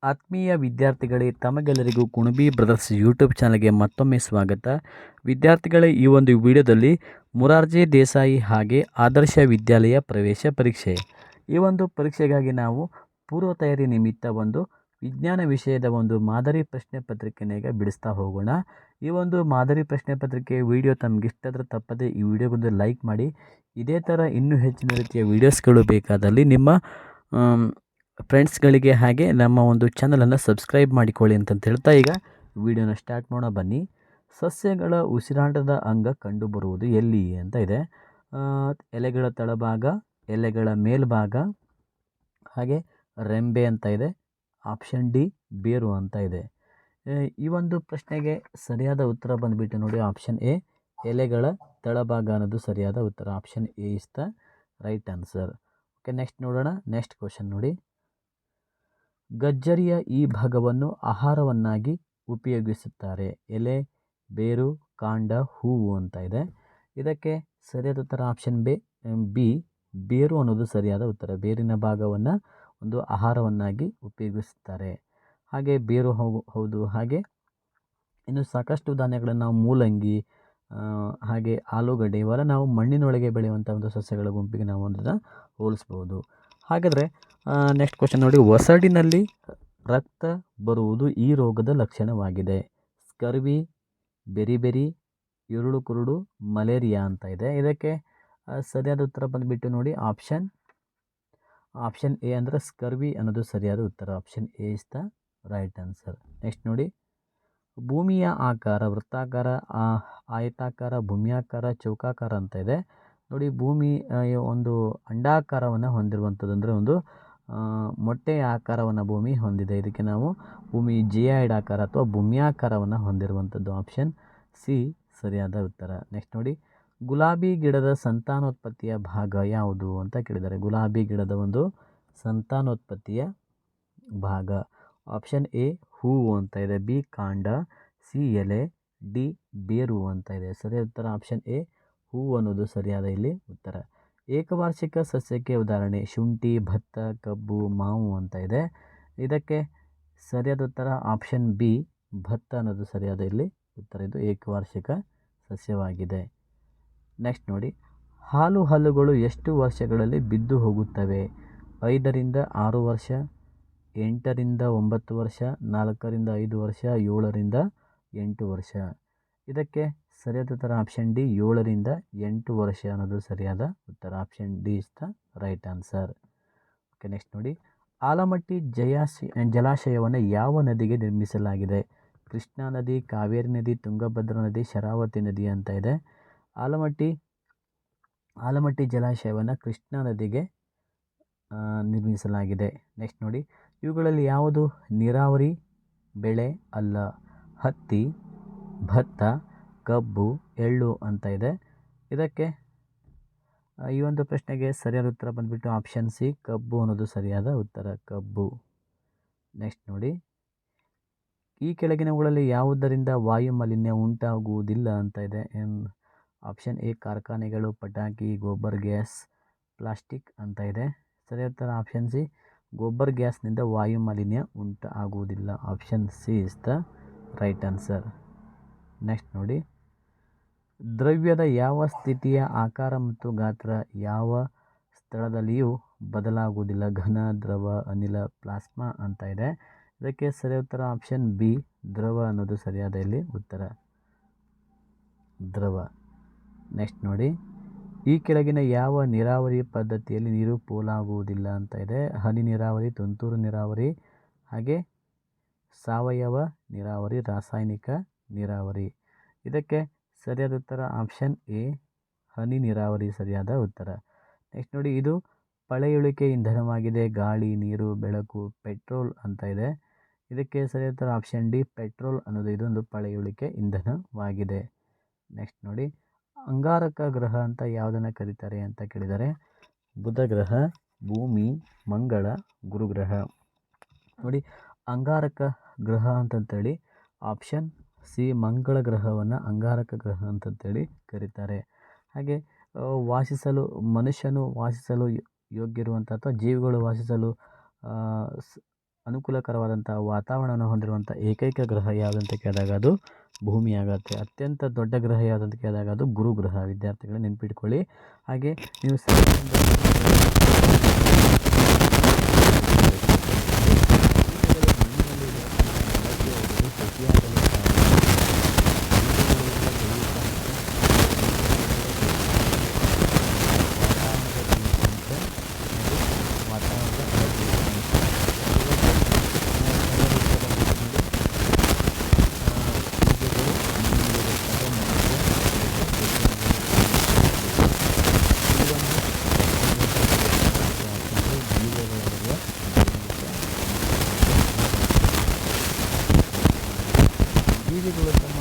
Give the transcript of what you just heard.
ಆತ್ಮೀಯ ವಿದ್ಯಾರ್ಥಿಗಳೇ, ತಮಗೆಲ್ಲರಿಗೂ ಕುಣಬಿ ಬ್ರದರ್ಸ್ ಯೂಟ್ಯೂಬ್ ಚಾನಲ್ಗೆ ಮತ್ತೊಮ್ಮೆ ಸ್ವಾಗತ. ವಿದ್ಯಾರ್ಥಿಗಳೇ, ಈ ಒಂದು ವಿಡಿಯೋದಲ್ಲಿ ಮೊರಾರ್ಜಿ ದೇಸಾಯಿ ಹಾಗೆ ಆದರ್ಶ ವಿದ್ಯಾಲಯ ಪ್ರವೇಶ ಪರೀಕ್ಷೆ, ಈ ಒಂದು ಪರೀಕ್ಷೆಗಾಗಿ ನಾವು ಪೂರ್ವ ತಯಾರಿ ನಿಮಿತ್ತ ಒಂದು ವಿಜ್ಞಾನ ವಿಷಯದ ಒಂದು ಮಾದರಿ ಪ್ರಶ್ನೆ ಪತ್ರಿಕೆಯನ್ನು ಬಿಡಿಸ್ತಾ ಹೋಗೋಣ. ಈ ಒಂದು ಮಾದರಿ ಪ್ರಶ್ನೆ ಪತ್ರಿಕೆ ವಿಡಿಯೋ ತಮಗಿಷ್ಟಾದರೆ ತಪ್ಪದೆ ಈ ವಿಡಿಯೋಗೊಂದು ಲೈಕ್ ಮಾಡಿ. ಇದೇ ಥರ ಇನ್ನೂ ಹೆಚ್ಚಿನ ರೀತಿಯ ವೀಡಿಯೋಸ್ಗಳು ಬೇಕಾದಲ್ಲಿ ನಿಮ್ಮ ಫ್ರೆಂಡ್ಸ್ಗಳಿಗೆ ಹಾಗೆ ನಮ್ಮ ಒಂದು ಚಾನಲನ್ನು ಸಬ್ಸ್ಕ್ರೈಬ್ ಮಾಡಿಕೊಳ್ಳಿ ಅಂತ ಹೇಳ್ತಾ ಈಗ ವಿಡಿಯೋನ ಸ್ಟಾರ್ಟ್ ಮಾಡೋಣ ಬನ್ನಿ. ಸಸ್ಯಗಳ ಉಸಿರಾಟದ ಅಂಗ ಕಂಡುಬರುವುದು ಎಲ್ಲಿ ಅಂತ ಇದೆ. ಎಲೆಗಳ ತಳಭಾಗ, ಎಲೆಗಳ ಮೇಲ್ಭಾಗ, ಹಾಗೆ ರೆಂಬೆ ಅಂತ ಇದೆ. ಆಪ್ಷನ್ ಡಿ ಬೇರು ಅಂತ ಇದೆ. ಈ ಒಂದು ಪ್ರಶ್ನೆಗೆ ಸರಿಯಾದ ಉತ್ತರ ಬಂದುಬಿಟ್ಟು ನೋಡಿ, ಆಪ್ಷನ್ ಎ ಎಲೆಗಳ ತಳಭಾಗ ಅನ್ನೋದು ಸರಿಯಾದ ಉತ್ತರ. Option A is the right answer. Okay, next ನೋಡೋಣ. ನೆಕ್ಸ್ಟ್ ಕ್ವಶನ್ ನೋಡಿ. ಗಜ್ಜರಿಯ ಈ ಭಾಗವನ್ನು ಆಹಾರವನ್ನಾಗಿ ಉಪಯೋಗಿಸುತ್ತಾರೆ. ಎಲೆ, ಬೇರು, ಕಾಂಡ, ಹೂವು ಅಂತ ಇದೆ. ಇದಕ್ಕೆ ಸರಿಯಾದ ಉತ್ತರ ಆಪ್ಷನ್ ಬಿ ಬೇರು ಅನ್ನೋದು ಸರಿಯಾದ ಉತ್ತರ. ಬೇರಿನ ಭಾಗವನ್ನು ಒಂದು ಆಹಾರವನ್ನಾಗಿ ಉಪಯೋಗಿಸುತ್ತಾರೆ. ಹಾಗೆ ಬೇರು ಹೌದು. ಹಾಗೆ ಇನ್ನು ಸಾಕಷ್ಟು ಧಾನ್ಯಗಳನ್ನು ನಾವು ಮೂಲಂಗಿ, ಹಾಗೆ ಆಲೂಗಡ್ಡೆ ಇವೆಲ್ಲ ನಾವು ಮಣ್ಣಿನೊಳಗೆ ಬೆಳೆಯುವಂಥ ಒಂದು ಸಸ್ಯಗಳ ಗುಂಪಿಗೆ ನಾವು ಅದನ್ನು ಹೋಲಿಸ್ಬೋದು. ಹಾಗಾದರೆ ನೆಕ್ಸ್ಟ್ ಕ್ವಶನ್ ನೋಡಿ. ಒಸಡಿನಲ್ಲಿ ರಕ್ತ ಬರುವುದು ಈ ರೋಗದ ಲಕ್ಷಣವಾಗಿದೆ. ಸ್ಕರ್ವಿ, ಬೆರಿಬೆರಿ, ಇರುಳು ಕುರುಡು, ಮಲೇರಿಯಾ ಅಂತ ಇದೆ. ಇದಕ್ಕೆ ಸರಿಯಾದ ಉತ್ತರ ಬಂದುಬಿಟ್ಟು ನೋಡಿ, ಆಪ್ಷನ್ ಎ ಅಂದರೆ ಸ್ಕರ್ವಿ ಅನ್ನೋದು ಸರಿಯಾದ ಉತ್ತರ. Option A is the right answer. Next ನೋಡಿ. ಭೂಮಿಯ ಆಕಾರ ವೃತ್ತಾಕಾರ, ಆಯತಾಕಾರ, ಭೂಮಿಯಾಕಾರ, ಚೌಕಾಕಾರ ಅಂತ ಇದೆ. ನೋಡಿ, ಭೂಮಿ ಒಂದು ಅಂಡಾಕಾರವನ್ನು ಹೊಂದಿರುವಂಥದ್ದು, ಅಂದರೆ ಒಂದು ಮೊಟ್ಟೆಯ ಆಕಾರವನ್ನು ಭೂಮಿ ಹೊಂದಿದೆ. ಇದಕ್ಕೆ ನಾವು ಭೂಮಿ ಜಿಯಾಯ್ಡ್ ಆಕಾರ ಅಥವಾ ಭೂಮಿಯಾಕಾರವನ್ನು ಹೊಂದಿರುವಂಥದ್ದು. ಆಪ್ಷನ್ ಸಿ ಸರಿಯಾದ ಉತ್ತರ. ನೆಕ್ಸ್ಟ್ ನೋಡಿ. ಗುಲಾಬಿ ಗಿಡದ ಸಂತಾನೋತ್ಪತ್ತಿಯ ಭಾಗ ಯಾವುದು ಅಂತ ಕೇಳಿದ್ದಾರೆ. ಗುಲಾಬಿ ಗಿಡದ ಒಂದು ಸಂತಾನೋತ್ಪತ್ತಿಯ ಭಾಗ. ಆಪ್ಷನ್ ಎ ಹೂವು ಅಂತ ಇದೆ, ಬಿ ಕಾಂಡ, ಸಿ ಎಲೆ, ಡಿ ಬೇರು ಅಂತ ಇದೆ. ಸರಿಯಾದ ಉತ್ತರ ಆಪ್ಷನ್ ಎ ಹೂವು ಅನ್ನೋದು ಸರಿಯಾದ ಇಲ್ಲಿ ಉತ್ತರ. ಏಕವಾರ್ಷಿಕ ಸಸ್ಯಕ್ಕೆ ಉದಾಹರಣೆ ಶುಂಠಿ, ಭತ್ತ, ಕಬ್ಬು, ಮಾವು ಅಂತ ಇದೆ. ಇದಕ್ಕೆ ಸರಿಯಾದ ಉತ್ತರ ಆಪ್ಷನ್ ಬಿ ಭತ್ತ ಅನ್ನೋದು ಸರಿಯಾದ ಇಲ್ಲಿ ಉತ್ತರ. ಇದು ಏಕವಾರ್ಷಿಕ ಸಸ್ಯವಾಗಿದೆ. ನೆಕ್ಸ್ಟ್ ನೋಡಿ. ಹಾಲು ಹಲ್ಲುಗಳು ಎಷ್ಟು ವರ್ಷಗಳಲ್ಲಿ ಬಿದ್ದು ಹೋಗುತ್ತವೆ? 5 ರಿಂದ 6 ವರ್ಷ, 8 ರಿಂದ 9 ವರ್ಷ, 4 ರಿಂದ 5 ವರ್ಷ, 7 ರಿಂದ 8 ವರ್ಷ. ಇದಕ್ಕೆ ಸರಿಯಾದ ಉತ್ತರ ಆಪ್ಷನ್ ಡಿ 7 ರಿಂದ 8 ವರ್ಷ ಅನ್ನೋದು ಸರಿಯಾದ ಉತ್ತರ. Option D is the right answer. Okay, next ನೋಡಿ. ಆಲಮಟ್ಟಿ ಜಲಾಶಯವನ್ನು ಯಾವ ನದಿಗೆ ನಿರ್ಮಿಸಲಾಗಿದೆ? ಕೃಷ್ಣಾ ನದಿ, ಕಾವೇರಿ ನದಿ, ತುಂಗಭದ್ರಾ ನದಿ, ಶರಾವತಿ ನದಿ ಅಂತ ಇದೆ. ಆಲಮಟ್ಟಿ ಜಲಾಶಯವನ್ನು ಕೃಷ್ಣಾ ನದಿಗೆ ನಿರ್ಮಿಸಲಾಗಿದೆ. ನೆಕ್ಸ್ಟ್ ನೋಡಿ. ಇವುಗಳಲ್ಲಿ ಯಾವುದು ನೀರಾವರಿ ಬೆಳೆ ಅಲ್ಲ? ಹತ್ತಿ, ಭತ್ತ, ಕಬ್ಬು, ಎಳ್ಳು ಅಂತ ಇದೆ. ಇದಕ್ಕೆ ಈ ಒಂದು ಪ್ರಶ್ನೆಗೆ ಸರಿಯಾದ ಉತ್ತರ ಬಂದುಬಿಟ್ಟು ಆಪ್ಷನ್ ಸಿ ಕಬ್ಬು ಅನ್ನೋದು ಸರಿಯಾದ ಉತ್ತರ. ಕಬ್ಬು. ನೆಕ್ಸ್ಟ್ ನೋಡಿ. ಈ ಕೆಳಗಿನವುಗಳಲ್ಲಿ ಯಾವುದರಿಂದ ವಾಯು ಮಾಲಿನ್ಯ ಉಂಟಾಗುವುದಿಲ್ಲ ಅಂತ ಇದೆ. ಆಪ್ಷನ್ ಎ ಕಾರ್ಖಾನೆಗಳು, ಪಟಾಕಿ, ಗೋಬರ್ ಗ್ಯಾಸ್, ಪ್ಲಾಸ್ಟಿಕ್ ಅಂತ ಇದೆ. ಸರಿಯಾದ ಉತ್ತರ ಆಪ್ಷನ್ ಸಿ ಗೋಬರ್ ಗ್ಯಾಸ್ನಿಂದ ವಾಯು ಮಾಲಿನ್ಯ ಆಗುವುದಿಲ್ಲ. Option C is the right answer. Next ನೋಡಿ. ದ್ರವ್ಯದ ಯಾವ ಸ್ಥಿತಿಯ ಆಕಾರ ಮತ್ತು ಗಾತ್ರ ಯಾವ ಸ್ಥಳದಲ್ಲಿಯೂ ಬದಲಾಗುವುದಿಲ್ಲ? ಘನ, ದ್ರವ, ಅನಿಲ, ಪ್ಲಾಸ್ಮಾ ಅಂತ ಇದೆ. ಇದಕ್ಕೆ ಸರಿಯಾದ ಉತ್ತರ ಆಪ್ಷನ್ ಬಿ ದ್ರವ ಅನ್ನೋದು ಸರಿಯಾದ ಇಲ್ಲಿ ಉತ್ತರ. ದ್ರವ. ನೆಕ್ಸ್ಟ್ ನೋಡಿ. ಈ ಕೆಳಗಿನ ಯಾವ ನೀರಾವರಿ ಪದ್ಧತಿಯಲ್ಲಿ ನೀರು ಪೋಲಾಗುವುದಿಲ್ಲ ಅಂತ ಇದೆ? ಹನಿ ನೀರಾವರಿ, ತುಂತುರು ನೀರಾವರಿ, ಹಾಗೆ ಸಾವಯವ ನೀರಾವರಿ, ರಾಸಾಯನಿಕ ನೀರಾವರಿ. ಇದಕ್ಕೆ ಸರಿಯಾದ ಉತ್ತರ ಆಪ್ಷನ್ ಎ ಹನಿ ನೀರಾವರಿ ಸರಿಯಾದ ಉತ್ತರ. ನೆಕ್ಸ್ಟ್ ನೋಡಿ. ಇದು ಪಳೆಯುಳಿಕೆ ಇಂಧನವಾಗಿದೆ. ಗಾಳಿ, ನೀರು, ಬೆಳಕು, ಪೆಟ್ರೋಲ್ ಅಂತ ಇದೆ. ಇದಕ್ಕೆ ಸರಿಯಾದ ಉತ್ತರ ಆಪ್ಷನ್ ಡಿ ಪೆಟ್ರೋಲ್ ಅನ್ನೋದು ಇದೊಂದು ಪಳೆಯುಳಿಕೆ ಇಂಧನವಾಗಿದೆ. ನೆಕ್ಸ್ಟ್ ನೋಡಿ. ಅಂಗಾರಕ ಗ್ರಹ ಅಂತ ಯಾವುದನ್ನು ಕರೀತಾರೆ ಅಂತ ಕೇಳಿದ್ದಾರೆ. ಬುಧ ಗ್ರಹ, ಭೂಮಿ, ಮಂಗಳ, ಗುರುಗ್ರಹ. ನೋಡಿ, ಅಂಗಾರಕ ಗ್ರಹ ಅಂತಂತೇಳಿ ಆಪ್ಷನ್ ಸಿ ಮಂಗಳ ಗ್ರಹವನ್ನು ಅಂಗಾರಕ ಗ್ರಹ ಅಂತಂತೇಳಿ ಕರೀತಾರೆ. ಹಾಗೆ ಮನುಷ್ಯನು ವಾಸಿಸಲು ಯೋಗ್ಯ ಇರುವಂಥ ಅಥವಾ ಜೀವಿಗಳು ವಾಸಿಸಲು ಅನುಕೂಲಕರವಾದಂಥ ವಾತಾವರಣವನ್ನು ಹೊಂದಿರುವಂಥ ಏಕೈಕ ಗ್ರಹ ಯಾವುದಂತ ಕೇಳಿದಾಗ ಅದು ಭೂಮಿ ಆಗುತ್ತೆ. ಅತ್ಯಂತ ದೊಡ್ಡ ಗ್ರಹ ಯಾವುದಂತ ಕೇಳಿದಾಗ ಅದು ಗುರು ಗ್ರಹ. ವಿದ್ಯಾರ್ಥಿಗಳು ನೆನ್ಪಿಟ್ಕೊಳ್ಳಿ. ಹಾಗೆ ನೀವು ಜೀವಿಗಳು ತಮ್ಮ